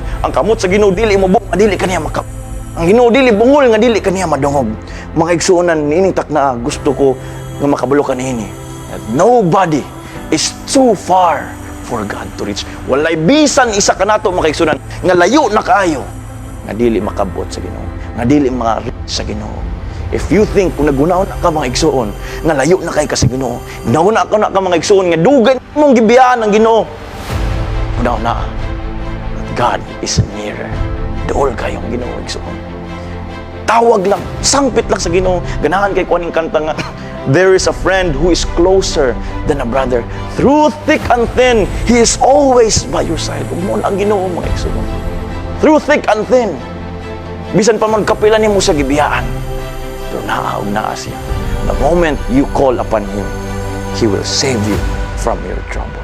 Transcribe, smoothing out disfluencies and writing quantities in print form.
Ang kamot sa Ginoo dili mo nga dili kaniya makap. Ang Ginoo dili bungol nga dili kaniya madungog. Mga igsuonan initak na gusto ko nga makabalo kanini. That nobody is too far for God to reach. Walay bisan isa kanato mga igsuonan nga layo na kaayo nga dili makabot sa Ginoo, nga dili ma-reach sa Ginoo. If you think kung nagunaon na ka mga igsuon nga layo na kay ka sa Ginoo, nauna ka na ka mga igsuon nga dugay mong gibiyaan ang Ginoo. Unaw na. God is nearer. Dool kayong Ginoo igsuon. Tawag lang, sangpit lang sa Ginoo. Ganahan kay kuaning kanta nga, there is a friend who is closer than a brother. Through thick and thin, He is always by your side. Umon ang Ginoo mga igsuon. Through thick and thin. Bisan pa magkapilan nimo sa gibiyaan. Pero naaog naa siya. The moment you call upon Him, He will save you from your trouble.